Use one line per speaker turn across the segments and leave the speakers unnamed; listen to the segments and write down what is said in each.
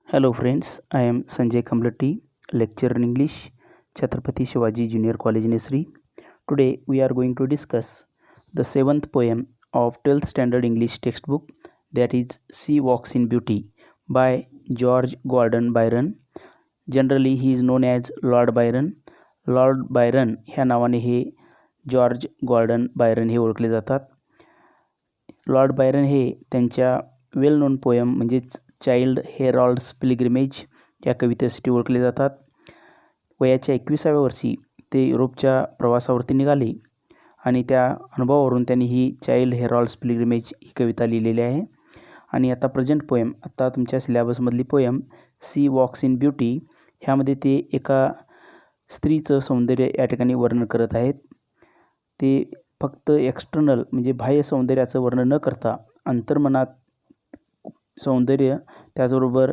Hello friends, I am Sanjay Kamlati, lecturer in English, Chhatrapati Shivaji Junior College, Nesri. Today we are going to discuss the seventh poem of 12th standard English textbook, that is She Walks in Beauty by George Gordon Byron. Generally he is known as Lord Byron. Lord Byron ह्या नावाने हे George Gordon Byron हे ओळखले जातात. Lord Byron हे त्यांच्या वेल non poem म्हणजेच child हेरॉल्ड्स pilgrimage या कवितेसाठी ओळखले जातात. वयाच्या 21व्या वर्षी ते युरोपच्या प्रवासावरती निघाले आणि त्या अनुभवावरून त्यांनी ही चाइल्ड हेरॉल्ड्स पिलग्रिमेज ही कविता लिहिलेली आहे. आणि आता प्रेझेंट पोयम, आता तुमच्या सिलेबसमधली poem she walks in beauty, ह्यामध्ये ते एका स्त्रीचं सौंदर्य या ठिकाणी वर्णन करत आहेत. ते फक्त एक्सटर्नल म्हणजे बाह्य सौंदर्याचं वर्णन न करता अंतर्मनात सौंदर्य, त्याचबरोबर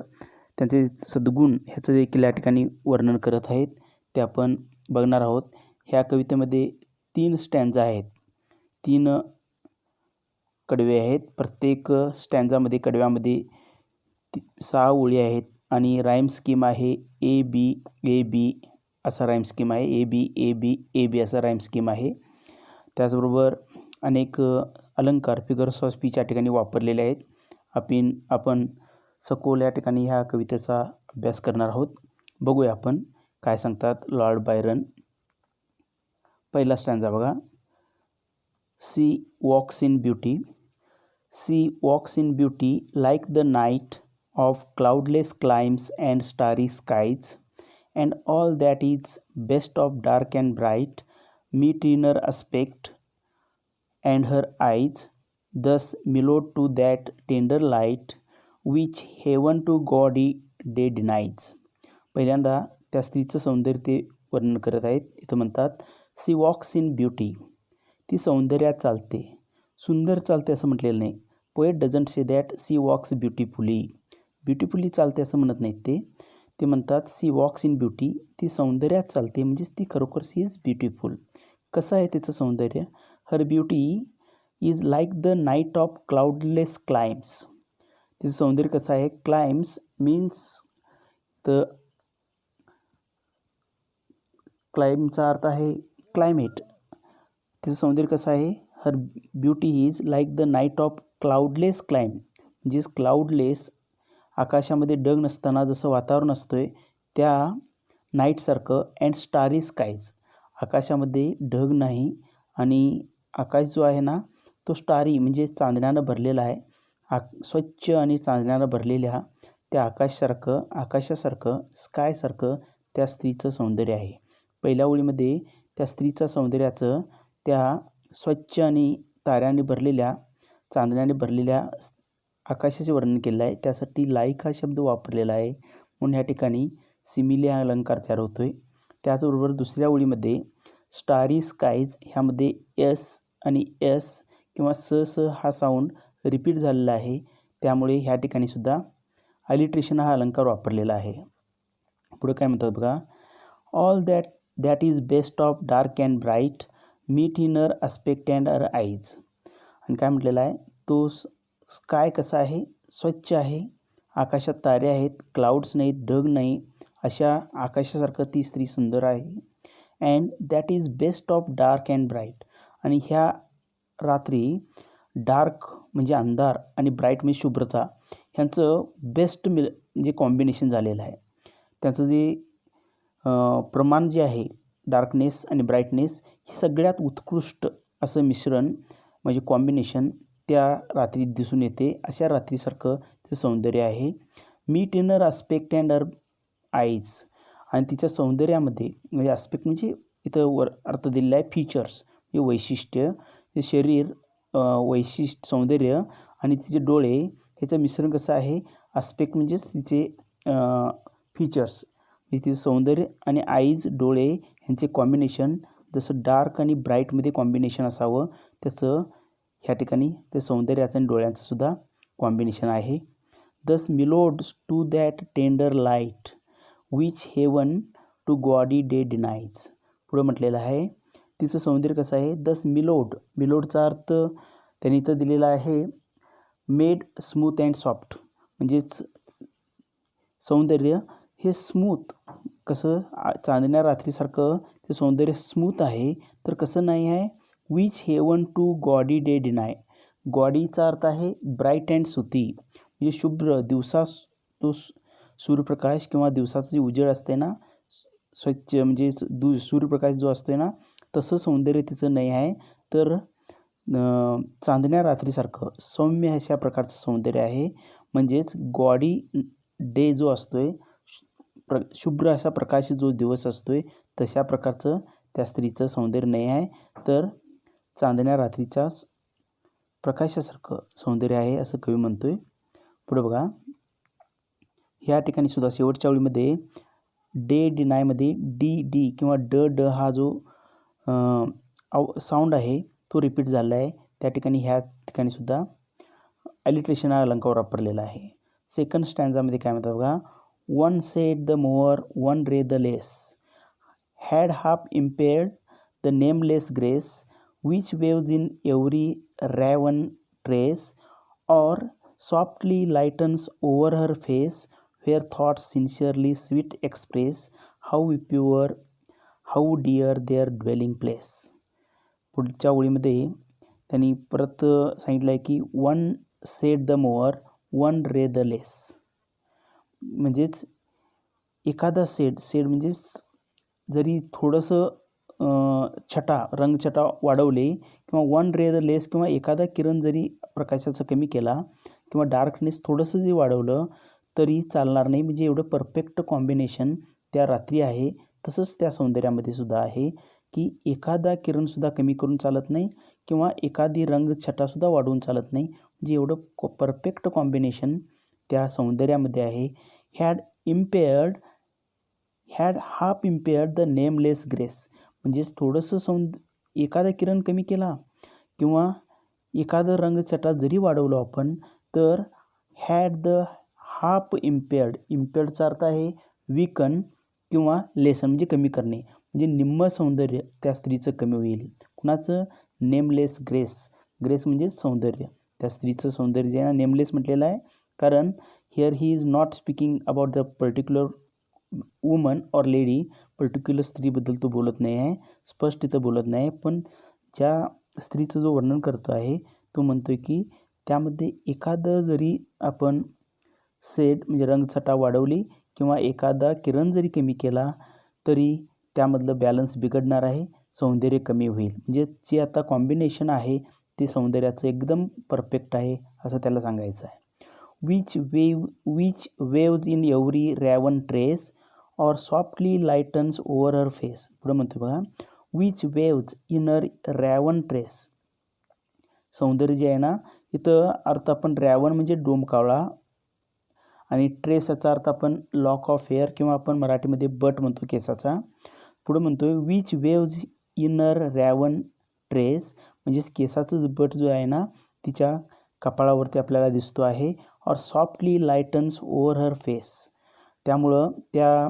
त्यांचे सद्गुण ह्याचं देखील या ठिकाणी वर्णन करत आहेत. ते आपण बघणार आहोत. ह्या कवितेमध्ये 3 स्टँजा आहेत, 3 कडवे आहेत. प्रत्येक स्टँजामध्ये कडव्यामध्ये 6 ओळी आहेत आणि राईम स्कीम आहे ए बी असा राईम स्कीम आहे. ए बी असा राईम स्कीम आहे. त्याचबरोबर अनेक अलंकार, फिगर्स ऑफ स्पीच या ठिकाणी वापरलेले आहेत. आपण सखोल या ठिकाणी ह्या कवितेचा अभ्यास करणार आहोत. बघूया आपण काय सांगतात लॉर्ड बायरन. पहिला स्टँजा बघा. She walks in beauty. She walks in beauty like the night of cloudless climes and starry skies and all that is best of dark and bright meet in her aspect and her eyes, thus mellowed to that tender light which heaven to gaudy day denies. पहिल्यांदा त्या स्त्रीचं सौंदर्य ते वर्णन करत आहेत. इथं म्हणतात C walks in beauty, ती सौंदर्यात चालते, सुंदर चालते असं म्हटलेलं नाही. Poet doesn't say that she walks beautifully चालते असं म्हणत नाहीत. ते म्हणतात सी वॉक्स इन ब्युटी, ती सौंदर्यात चालते, म्हणजेच ती खरोखर सी इज ब्युटिफुल. कसं आहे तिचं सौंदर्य? Her beauty is like the night of cloudless climes. तिचं सौंदर्य कसं आहे? क्लाइम्स मीन्स द क्लाइमचा अर्थ आहे क्लायमेट. तिचं सौंदर्य कसं आहे? Her beauty is like the night of cloudless clime, म्हणजेच क्लाउडलेस, आकाशामध्ये ढग नसताना जसं वातावरण असतंय त्या नाईटसारखं. अँड स्टारी स्काईज, आकाशामध्ये ढग नाही आणि आकाश जो आहे ना तो स्टारी म्हणजे चांदण्यानं भरलेला आहे. स्वच्छ आणि चांदण्यानं भरलेल्या त्या आकाशासारखं स्कायसारखं त्या स्त्रीचं सौंदर्य आहे. पहिल्या ओळीमध्ये त्या स्त्रीच्या सौंदर्याचं त्या स्वच्छ आणि ताऱ्याने भरलेल्या, चांदण्याने भरलेल्या आकाशाचे वर्णन केलं आहे. त्यासाठी लाईक हा शब्द वापरलेला आहे, म्हणून या ठिकाणी सिमिली हा अलंकार तयार होतो आहे. त्याचबरोबर दुसऱ्या ओळीमध्ये स्टारी स्काईज ह्यामध्ये एस आणि एस किंवा स हा साऊंड रिपीट झालेला आहे, त्यामुळे ह्या ठिकाणी सुद्धा अलिट्रेशन हा अलंकार वापरलेला आहे. पुढे काय म्हणतात बघा. All that is best of dark and bright meet in her aspect and her eyes. आणि काय म्हटलेलं आहे? तो स्काय कसा आहे? स्वच्छ आहे, आकाशात तारे आहेत, क्लाउड्स नाहीत, ढग नाही, अशा आकाशासारखं ती स्त्री सुंदर आहे. And that is best of dark and bright, आणि ह्या रात्री डार्क म्हणजे अंधार आणि ब्राईट म्हणजे शुभ्रता ह्यांचं बेस्ट म्हणजे कॉम्बिनेशन झालेलं आहे. त्याचं जे प्रमाण जे आहे डार्कनेस आणि ब्राईटनेस हे सगळ्यात उत्कृष्ट असं मिश्रण म्हणजे कॉम्बिनेशन त्या रात्री दिसून येते. अशा रात्रीसारखं ते सौंदर्य आहे. Meet in her aspect and her eyes, आणि तिच्या सौंदर्यामध्ये म्हणजे आस्पेक्ट म्हणजे इथं वर अर्थ दिलेला आहे फीचर्स म्हणजे वैशिष्ट्य, ते शरीर वैशिष्ट्य सौंदर्य आणि तिचे डोळे ह्याचं मिश्रण कसं आहे? आस्पेक्ट म्हणजेच तिचे फीचर्स म्हणजे तिचं सौंदर्य, आणि आईज डोळे ह्यांचे कॉम्बिनेशन जसं डार्क आणि ब्राईटमध्ये कॉम्बिनेशन असावं त्याचं ह्या ठिकाणी ते सौंदर्याचं आणि डोळ्यांचं सुद्धा कॉम्बिनेशन आहे. Thus mellowed to that tender light which heaven to gaudy day denies. पुढं म्हटलेलं आहे तिचं सौंदर्य कसं आहे? दस मिलोडचा अर्थ त्यांनी इथं दिलेला आहे मेड स्मूथ अँड सॉफ्ट, म्हणजेच सौंदर्य हे स्मूथ, कसं चांदण्या रात्रीसारखं ते सौंदर्य स्मूथ आहे, तर कसं नाही आहे. Which heaven to gaudy day deny. गॉडीचा अर्थ आहे ब्राईट अँड सुती, म्हणजे शुभ्र दिवसा तो सूर्यप्रकाश किंवा दिवसाचा जे उजेड असते ना, स्वच्छ म्हणजे सूर्यप्रकाश जो असतो ना, तसं सौंदर्य तिचं नाही आहे. तर चांदण्या रात्रीसारखं सौम्य अशा प्रकारचं सौंदर्य आहे. म्हणजेच गॉडी डे जो असतोय, शुभ्र असा प्रकाशित जो दिवस असतोय, तशा प्रकारचं त्या स्त्रीचं सौंदर्य नाही आहे. तर चांदण्या रात्रीच्या प्रकाशासारखं सौंदर्य आहे असं कवी म्हणतोय. पुढे बघा, ह्या ठिकाणी सुद्धा शेवटच्या ओळीमध्ये डे डिनायमध्ये डी डी किंवा ड हा जो साऊंड आहे तो रिपीट झाला आहे. त्या ठिकाणी ह्या ठिकाणी सुद्धा ॲलिट्रेशन हा अलंकार वापरलेला आहे. सेकंड स्टँजामध्ये काय म्हणतात बघा, one shade the more one ray the less, had half impaired the nameless grace, which waves in every raven tress, or softly lightens over her face, where thoughts sincerely sweet express, how pure, how dear their dwelling place. पुढच्या ओळीमध्ये त्यांनी परत सांगितलं आहे की one shade the more one ray the less, म्हणजेच एखादा sed म्हणजेच जरी थोडंसं रंगछटा वाढवले किंवा वन रे द लेस किंवा एखादा किरण जरी प्रकाशाचा कमी केला किंवा डार्कनेस थोडंसं जरी वाढवलं तरी चालणार नाही. म्हणजे एवढं परफेक्ट कॉम्बिनेशन त्या रात्री आहे. तसंच त्या सौंदर्यामध्ये सुद्धा आहे की एखादा किरणसुद्धा कमी करून चालत नाही किंवा एखादी रंगछटासुद्धा वाढवून चालत नाही. म्हणजे एवढं परफेक्ट कॉम्बिनेशन त्या सौंदर्यामध्ये आहे. Had half impaired the nameless grace, म्हणजेच थोडंसं एखादा किरण कमी केला किंवा एखादं रंगछटा जरी वाढवलं आपण, तर हॅड द हाफ इम्पेअर्डचा अर्थ आहे वीकन किंवा लेसन, म्हणजे कमी करणे. म्हणजे निम्म सौंदर्य त्या स्त्रीचं कमी होईल. कुणाचं? नेमलेस ग्रेस म्हणजेच सौंदर्य. त्या स्त्रीचं सौंदर्य जे आहे ना नेमलेस म्हटलेलं आहे, कारण here he is not speaking about the particular woman or lady. Particular स्त्रीबद्दल तो बोलत नाही आहे, स्पष्ट इथं बोलत नाही. पण ज्या स्त्रीचं जो वर्णन करतो आहे तो म्हणतो आहे की त्यामध्ये एखादं जरी आपण सेड म्हणजे रंगछटा वाढवली किंवा एखादा किरण जरी कमी केला तरी त्यामधलं बॅलन्स बिघडणार आहे, सौंदर्य कमी होईल. म्हणजे जे आता कॉम्बिनेशन आहे ते सौंदर्याचं एकदम परफेक्ट आहे असं त्याला सांगायचं आहे. Which waves in every raven tress, or softly lightens over her face. पुढे म्हणतो बघा, which waves in a raven tress. सौंदर्य जे आहे ना, इथं अर्थ आपण रॅवन म्हणजे डोमकावळा आणि ट्रेस याचा अर्थ आपण लॉक ऑफ हेअर किंवा आपण मराठीमध्ये बट म्हणतो केसाचा. पुढे म्हणतो आहे विच वेव्ज इनर रॅवन ट्रेस, म्हणजेच केसाचं बट जो आहे ना तिच्या कपाळावरती आपल्याला दिसतो आहे. और softly lightens over her face, त्यामुळं त्या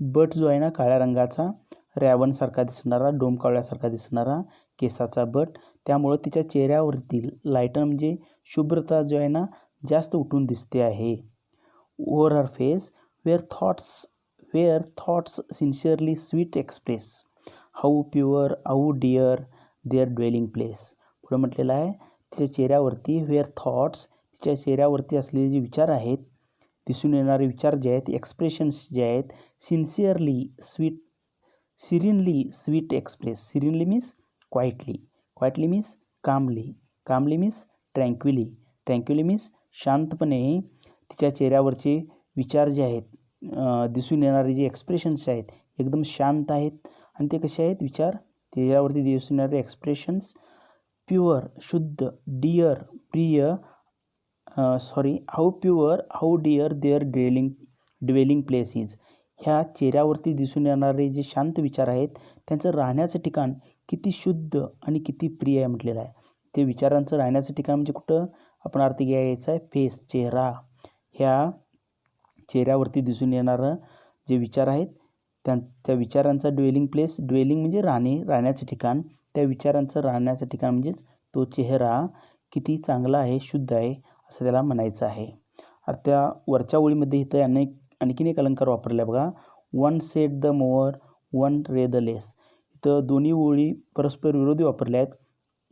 बट जो आहे ना काळ्या रंगाचा, रॅवनसारखा दिसणारा, डोमकावळ्यासारखा दिसणारा केसाचा बट, त्यामुळं तिच्या चेहऱ्यावरती लाइटन म्हणजे शुभ्रता जो आहे ना जास्त उठून दिसते आहे. Over her face, where thoughts sincerely sweet express, how pure how dear their dwelling place. पुढे म्हटलेलं आहे तिच्या चेहऱ्यावरती वेअर थॉट्स, तिच्या चेहऱ्यावरती असलेले जे विचार आहेत, दिसून येणारे विचार जे आहेत, एक्सप्रेशन्स जे आहेत, serenely sweet express. Serenely means quietly means calmly means tranquilly means शांतपणे. तिच्या चेहऱ्यावरचे विचार जे आहेत, दिसून येणारे जे एक्सप्रेशन्स आहेत एकदम शांत आहेत. आणि ते कसे आहेत विचार? चेहऱ्यावरती दिसून येणारे एक्सप्रेशन्स प्युअर शुद्ध, डिअर प्रिय, how pure how dear their dwelling place is. ह्या चेहऱ्यावरती दिसून येणारे जे शांत विचार आहेत त्यांचं राहण्याचं ठिकाण किती शुद्ध आणि किती प्रिय आहे म्हटलेलं आहे. ते विचारांचं राहण्याचं ठिकाण म्हणजे कुठं आपण अर्थ घ्यायचा आहे? फेस, चेहरा. ह्या चेहऱ्यावरती दिसून येणारं जे विचार आहेत त्या विचारांचा ड्वेलिंग प्लेस, ड्वेलिंग म्हणजे राहण्याचं ठिकाण, त्या विचारांचं राहण्याचं ठिकाण म्हणजेच तो चेहरा किती चांगला आहे, शुद्ध आहे असं त्याला म्हणायचं आहे. त्या वरच्या ओळीमध्ये इथं आणखीन एक अलंकार वापरला आहे बघा. One shade the more, one ray the less. इथं दोन्ही ओळी परस्पर विरोधी वापरल्या आहेत.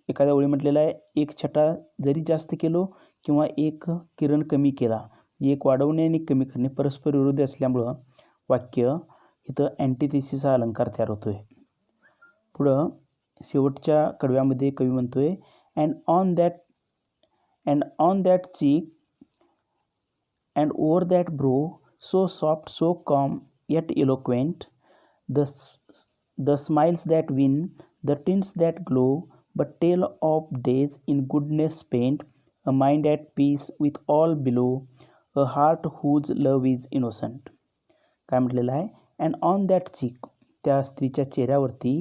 एखाद्या ओळी म्हटलेलं आहे, एक छटा जरी जास्त केलो किंवा एक किरण कमी केला, एक वाढवणे आणि कमी करणे परस्पर विरोधी असल्यामुळं वाक्य इथं अँटिथेसिस हा अलंकार तयार होतो आहे. पुढं शेवटच्या कडव्यामध्ये कवी म्हणतो आहे, अँड ऑन दॅट चीक and over that bro, so soft so com eight eloquent, the smiles that win, the tints that glow, but tale of days in goodness spent, a mind at peace with all below, a heart whose love is innocent. काय म्हटलेलं आहे, and on that चीक, त्या स्त्रीच्या चेहऱ्यावरती,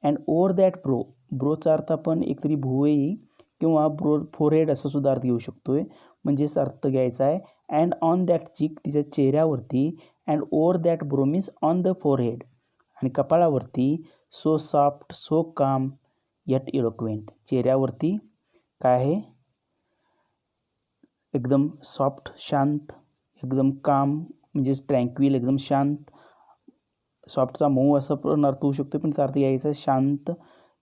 and over that bro, Broacha अर्थ आपण एकतरी भुवई किंवा फोरहेड असं सुद्धा अर्थ घेऊ शकतो आहे. म्हणजेच अर्थ घ्यायचा आहे अँड ऑन दॅट चीक, तिच्या चेहऱ्यावरती, and over that bro means on the forehead, आणि कपाळावरती, सो सॉफ्ट सो काम येट इलोक्वेंट, चेहऱ्यावरती काय आहे, एकदम सॉफ्ट शांत, एकदम काम म्हणजेच ट्रँक्विल, एकदम शांत. सॉफ्टचा मऊ असा पण अर्थ होऊ शकतो, पण त्याचा अर्थ घ्यायचा आहे शांत.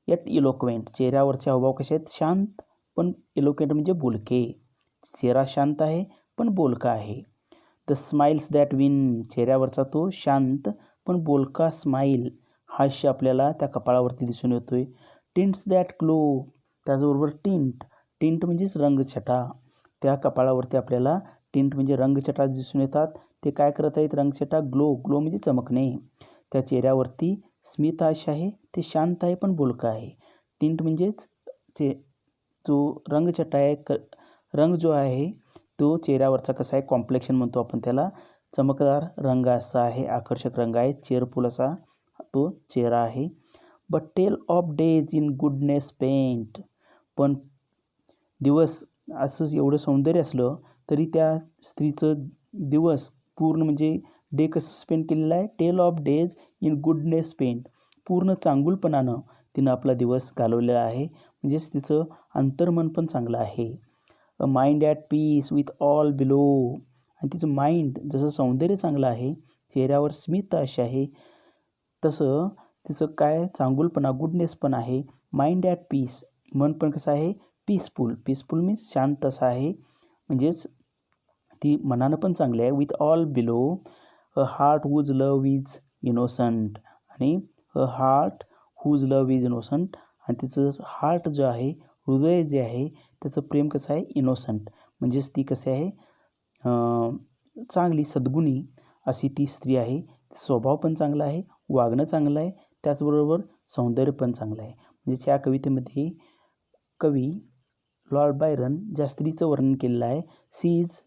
येट इलोक्वेंट, चेहऱ्यावरचे हावभाव कसे आहेत, शांत पण इलोक्वेंट म्हणजे बोलके. चेहरा शांत आहे पण बोलका आहे. द स्माइल्स दॅट विन, चेहऱ्यावरचा तो शांत पण बोलका स्माईल, हास्य आपल्याला त्या कपाळावरती दिसून येतो आहे. टिंट्स दॅट ग्लो, त्याचबरोबर टिंट म्हणजेच रंगछटा, त्या कपाळावरती आपल्याला टिंट म्हणजे रंगछटा दिसून येतात. ते काय करत आहेत, रंगछटा, ग्लो म्हणजे चमकणे. त्या चेहऱ्यावरती स्मित हास्य आहे, ते शांत आहे पण बोलका आहे. टिंट म्हणजेच जो रंगछटा आहे, रंग जो आहे तो चेहऱ्यावरचा कसा आहे, कॉम्प्लेक्शन म्हणतो आपण त्याला, चमकदार रंग असा आहे, आकर्षक रंग आहे, चेअरफुल असा तो चेहरा आहे. But tell of days in goodness spent, पण दिवस असंच एवढं सौंदर्य असलं तरी त्या स्त्रीचं दिवस पूर्ण म्हणजे डे कसं स्पेंड केलेलं आहे, tell of days in goodness spent, पूर्ण चांगुलपणानं तिनं आपला दिवस घालवलेला आहे. म्हणजेच तिचं अंतर्मन पण चांगलं आहे. A mind at peace with all below, आणि तिचं माइंड जसं सौंदर्य चांगलं आहे, चेहऱ्यावर स्मित अशी आहे, तसं तिचं काय चांगुलपणा, गुडनेस पण आहे. माइंड ॲट पीस, मन पण कसं आहे, पीसफुल मीन्स शांत असं आहे, म्हणजेच ती मनानं पण चांगली आहे. With all below, a heart whose love is innocent, आणि a heart whose love is innocent, आणि तिचं हार्ट जो आहे, हृदय जे आहे त्याचं प्रेम कसं आहे, इनोसंट, म्हणजेच ती कसे आहे, चांगली सद्गुणी अशी ती स्त्री आहे. स्वभाव पण चांगला आहे, वागणं चांगलं आहे, त्याचबरोबर सौंदर्य पण चांगलं आहे. म्हणजे त्या कवितेमध्ये कवी लॉर्ड बायरन ज्या स्त्रीचं वर्णन केलेलं आहे, she is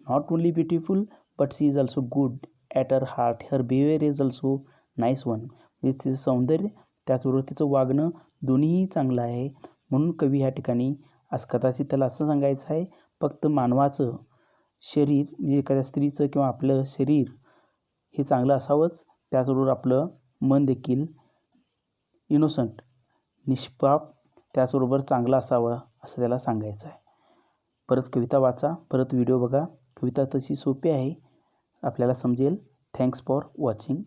not only beautiful but she is also good at her heart, her behaviour is also nice one. म्हणजे तिचं सौंदर्य त्याचबरोबर तिचं वागणं दोन्हीही चांगलं आहे. म्हणून कवी ह्या ठिकाणी आज कदाचित त्याला असं सांगायचं आहे, फक्त मानवाचं शरीर म्हणजे एखाद्या स्त्रीचं किंवा आपलं शरीर हे चांगलं असावंच, त्याचबरोबर आपलं मन देखील इनोसंट निष्पाप, त्याचबरोबर चांगलं असावं असं त्याला सांगायचं आहे. परत कविता वाचा, परत व्हिडिओ बघा. कविता तशी सोपी आहे, आपल्याला समजेल. Thanks for watching.